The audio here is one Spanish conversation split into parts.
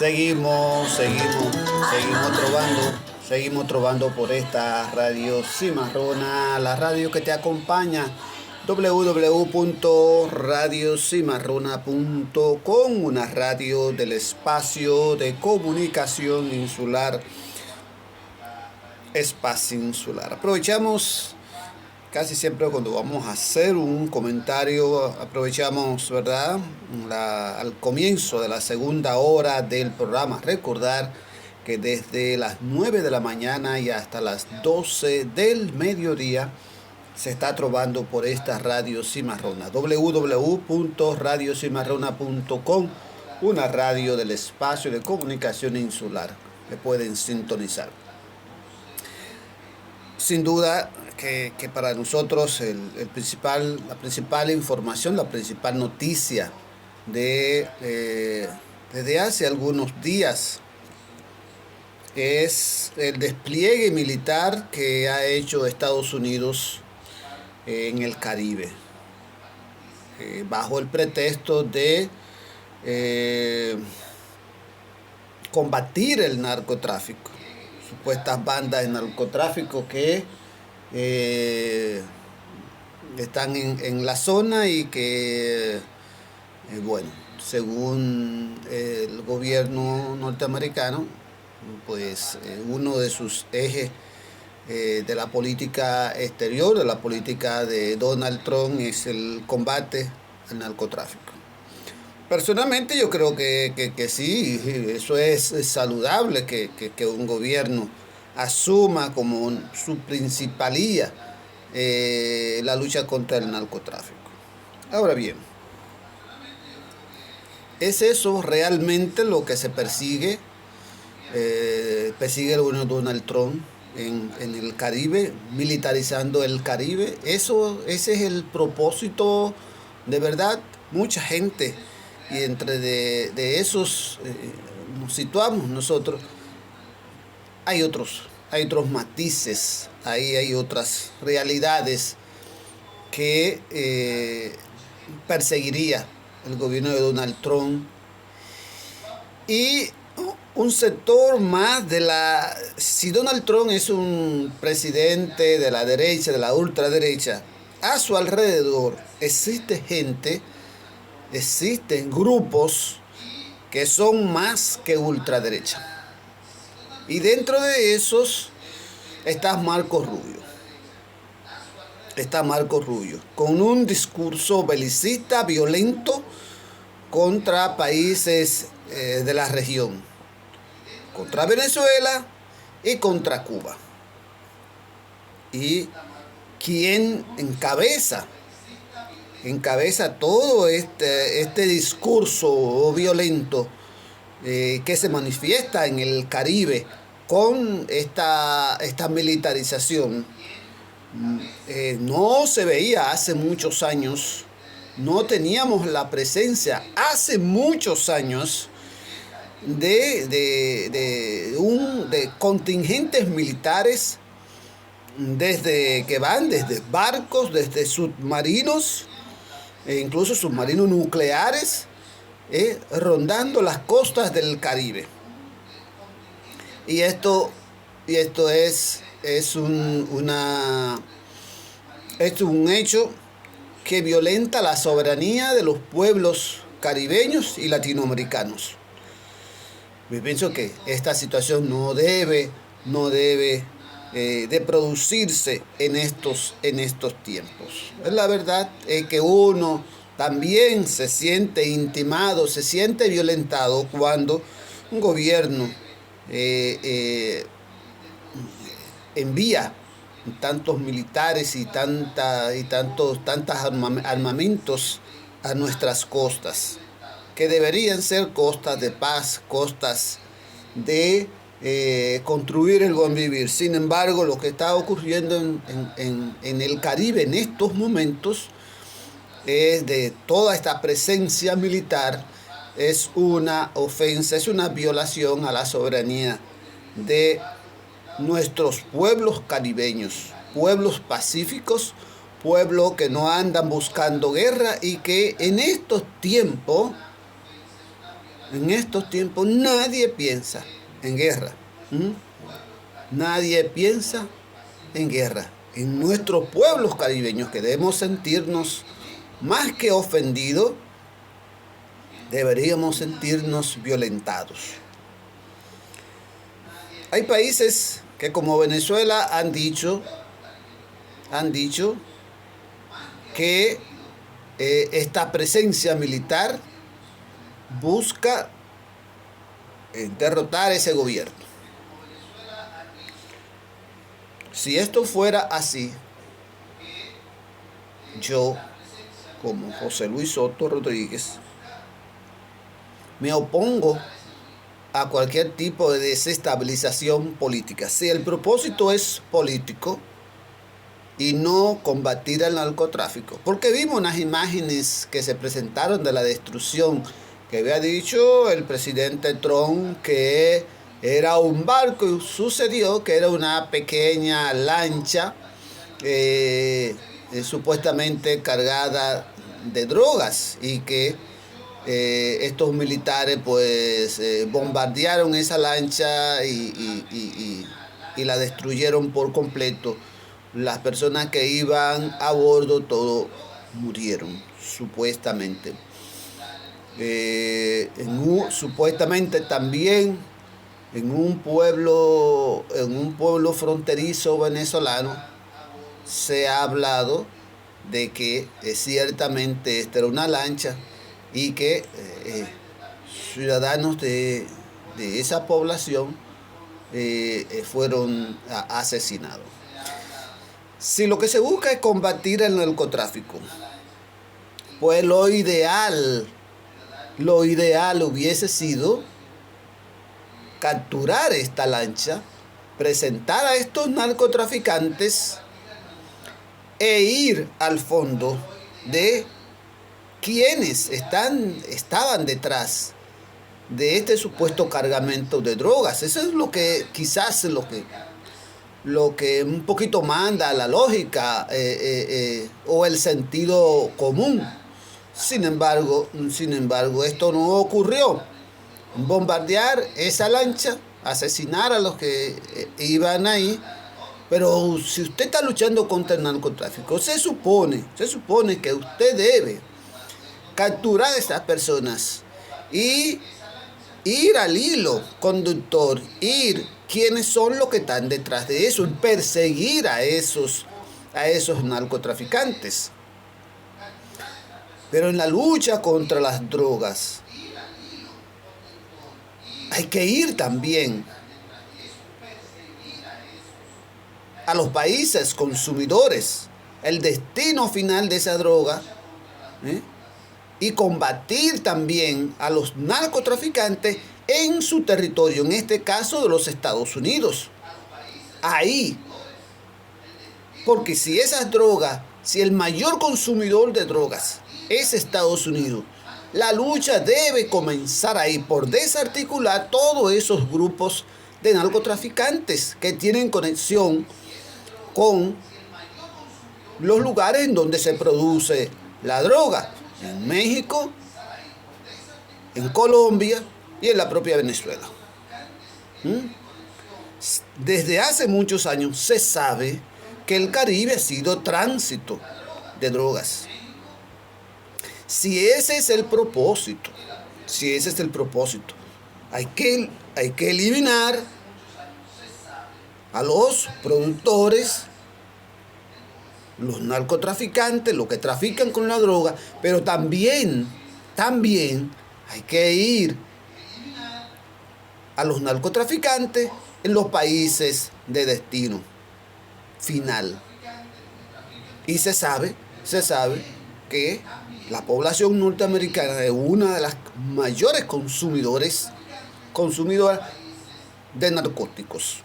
Seguimos trovando por esta radio Cimarrona, la radio que te acompaña, www.radiocimarrona.com, una radio del espacio de comunicación insular, Espacio Insular. Aprovechamos casi siempre cuando vamos a hacer un comentario, aprovechamos, ¿verdad?, al comienzo de la segunda hora del programa. Recordar que desde las 9 de la mañana y hasta las 12 del mediodía se está trovando por esta radio Cimarrona, www.radiocimarrona.com, una radio del espacio de comunicación insular que pueden sintonizar. Sin duda que para nosotros la principal información, la principal noticia desde hace algunos días es el despliegue militar que ha hecho Estados Unidos en el Caribe, bajo el pretexto de combatir el narcotráfico. Supuestas bandas de narcotráfico que están en la zona y que, según el gobierno norteamericano, pues uno de sus ejes de la política exterior, de la política de Donald Trump, es el combate al narcotráfico. Personalmente yo creo que sí, eso es saludable, que un gobierno asuma como su principalía la lucha contra el narcotráfico. Ahora bien, ¿es eso realmente lo que se persigue el gobierno de Donald Trump en el Caribe, militarizando el Caribe? Ese es el propósito de verdad. Mucha gente, y entre de esos nos situamos nosotros, hay otros matices, hay otras realidades que perseguiría el gobierno de Donald Trump, y un sector más si Donald Trump es un presidente de la derecha, de la ultraderecha, a su alrededor existen grupos que son más que ultraderecha. Y dentro de esos está Marco Rubio, con un discurso belicista, violento, contra países de la región, contra Venezuela y contra Cuba. Y quien encabeza todo este discurso violento que se manifiesta en el Caribe con esta militarización, no se veía hace muchos años. No teníamos la presencia hace muchos años de contingentes militares desde barcos, desde submarinos, e incluso submarinos nucleares, rondando las costas del Caribe. Y esto es un hecho que violenta la soberanía de los pueblos caribeños y latinoamericanos. Yo pienso que esta situación no debe de producirse en estos tiempos. La verdad es que uno también se siente intimado, se siente violentado cuando un gobierno envía tantos militares y tantos armamentos a nuestras costas, que deberían ser costas de paz, costas de construir el buen vivir. Sin embargo, lo que está ocurriendo en el Caribe en estos momentos es de toda esta presencia militar, es una ofensa, es una violación a la soberanía de nuestros pueblos caribeños, pueblos pacíficos, pueblos que no andan buscando guerra y que en estos tiempos En estos tiempos nadie piensa en guerra. ¿Mm? Nadie piensa en guerra. En nuestros pueblos caribeños, que debemos sentirnos más que ofendidos, deberíamos sentirnos violentados. Hay países que, como Venezuela, han dicho que esta presencia militar busca derrotar ese gobierno. Si esto fuera así, yo, como José Luis Soto Rodríguez, me opongo a cualquier tipo de desestabilización política. Si el propósito es político y no combatir el narcotráfico, porque vimos unas imágenes que se presentaron de la destrucción que había dicho el presidente Trump que era un barco, y sucedió que era una pequeña lancha supuestamente cargada de drogas, y que estos militares pues bombardearon esa lancha y la destruyeron por completo. Las personas que iban a bordo, todos murieron, supuestamente. Supuestamente también en un pueblo fronterizo venezolano se ha hablado de que ciertamente esta era una lancha y que ciudadanos de esa población fueron asesinados. Si lo que se busca es combatir el narcotráfico, pues lo ideal hubiese sido capturar esta lancha, presentar a estos narcotraficantes e ir al fondo de quienes estaban detrás de este supuesto cargamento de drogas. Eso es lo que quizás lo que un poquito manda la lógica o el sentido común. Sin embargo, esto no ocurrió. Bombardear esa lancha, asesinar a los que iban ahí. Pero si usted está luchando contra el narcotráfico, se supone que usted debe capturar a estas personas y ir al hilo conductor, quiénes son los que están detrás de eso, y perseguir a esos narcotraficantes. Pero en la lucha contra las drogas hay que ir también a los países consumidores, el destino final de esa droga, y combatir también a los narcotraficantes en su territorio, en este caso de los Estados Unidos. Ahí, porque si el mayor consumidor de drogas es Estados Unidos, la lucha debe comenzar ahí por desarticular todos esos grupos de narcotraficantes que tienen conexión con los lugares en donde se produce la droga, en México, en Colombia y en la propia Venezuela. Desde hace muchos años se sabe que el Caribe ha sido tránsito de drogas. Si ese es el propósito, hay que eliminar a los productores, los narcotraficantes, los que trafican con la droga, pero también hay que ir a los narcotraficantes en los países de destino final. Y se sabe que la población norteamericana es una de las mayores consumidoras de narcóticos.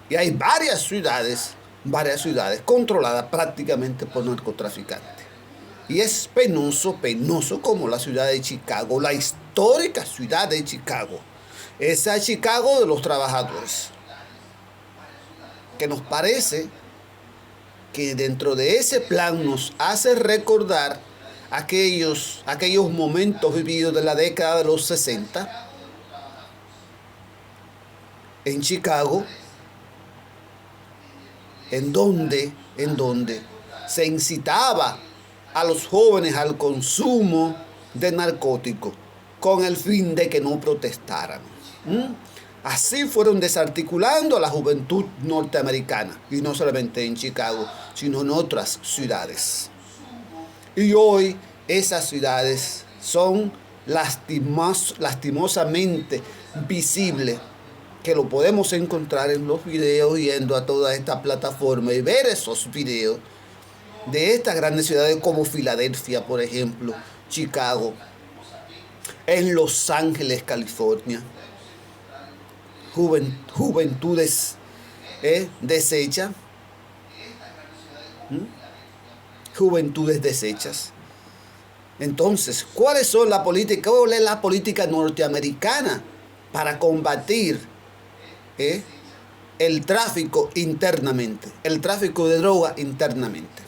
Y hay varias ciudades controladas prácticamente por narcotraficantes. Y es penoso como la ciudad de Chicago, la histórica ciudad de Chicago. Esa Chicago de los trabajadores. Que nos parece que dentro de ese plan nos hace recordar aquellos momentos vividos de la década de los 60 en Chicago, en donde se incitaba a los jóvenes al consumo de narcóticos con el fin de que no protestaran. Así fueron desarticulando a la juventud norteamericana, y no solamente en Chicago, sino en otras ciudades. Y hoy esas ciudades son lastimosamente visibles, que lo podemos encontrar en los videos, yendo a toda esta plataforma y ver esos videos de estas grandes ciudades como Filadelfia, por ejemplo, Chicago, en Los Ángeles, California. Juventudes deshechas, juventudes deshechas. Entonces, ¿cuál es la política norteamericana para combatir el tráfico internamente, el tráfico de droga internamente?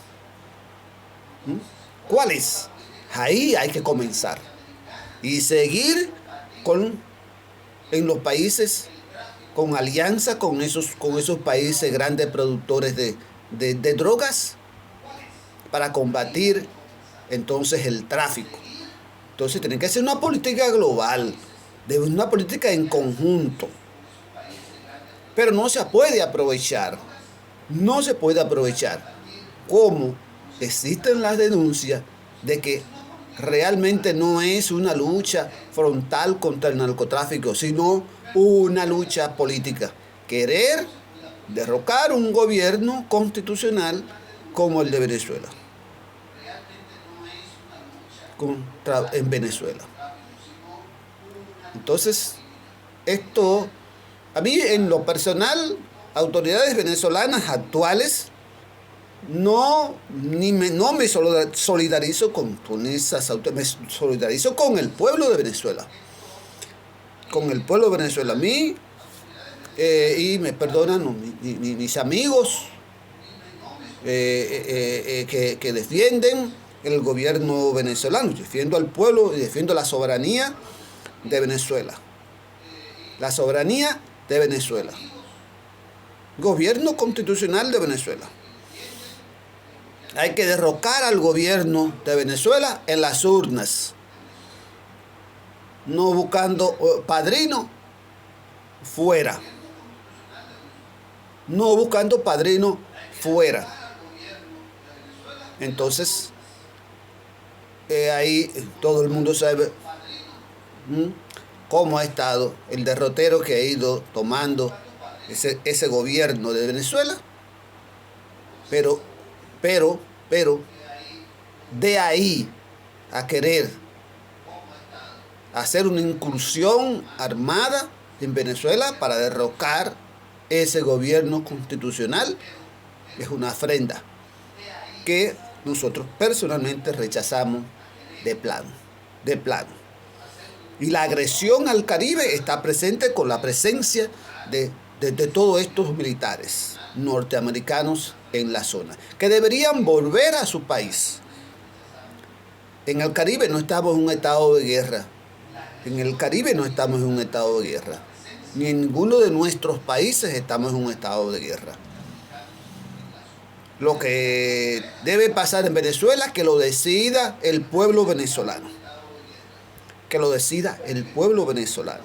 ¿Cuál es? Ahí hay que comenzar y seguir en los países, con alianza con esos países grandes productores de drogas, para combatir entonces el tráfico. Entonces tiene que ser una política global, una política en conjunto. Pero no se puede aprovechar como existen las denuncias de que realmente no es una lucha frontal contra el narcotráfico, sino una lucha política. Querer derrocar un gobierno constitucional como el de Venezuela, en Venezuela. Entonces, esto, a mí en lo personal, autoridades venezolanas actuales, no me solidarizo con esas autoridades, me solidarizo con el pueblo de Venezuela. Con el pueblo de Venezuela. A mí, y me perdonan mis amigos que defienden el gobierno venezolano. Yo defiendo al pueblo y defiendo la soberanía de Venezuela. La soberanía de Venezuela. Gobierno constitucional de Venezuela. Hay que derrocar al gobierno de Venezuela en las urnas, no buscando padrino fuera. No buscando padrino fuera. Entonces, ahí todo el mundo sabe cómo ha estado el derrotero que ha ido tomando ese gobierno de Venezuela. Pero de ahí a querer hacer una incursión armada en Venezuela para derrocar ese gobierno constitucional, es una afrenta que nosotros personalmente rechazamos de plano. Y la agresión al Caribe está presente con la presencia de todos estos militares norteamericanos en la zona, que deberían volver a su país. En el Caribe no estamos en un estado de guerra. En el Caribe no estamos en un estado de guerra. Ni en ninguno de nuestros países estamos en un estado de guerra. Lo que debe pasar en Venezuela, que lo decida el pueblo venezolano. Que lo decida el pueblo venezolano.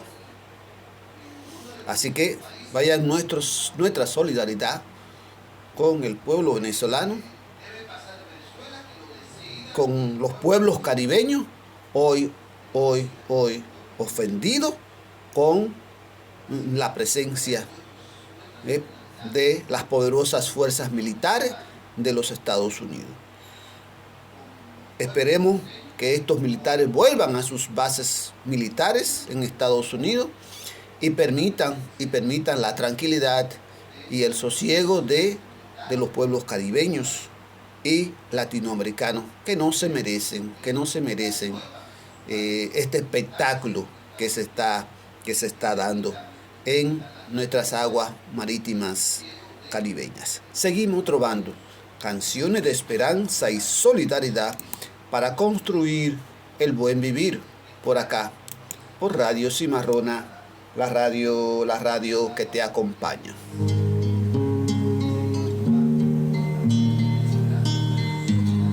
Así que vayan nuestra solidaridad con el pueblo venezolano, con los pueblos caribeños, hoy ofendidos con la presencia de las poderosas fuerzas militares de los Estados Unidos. Esperemos que estos militares vuelvan a sus bases militares en Estados Unidos y permitan la tranquilidad y el sosiego de los pueblos caribeños y latinoamericanos que no se merecen este espectáculo que se está dando en nuestras aguas marítimas caribeñas. Seguimos trovando canciones de esperanza y solidaridad para construir el buen vivir por acá, por Radio Cimarrona, la radio que te acompaña.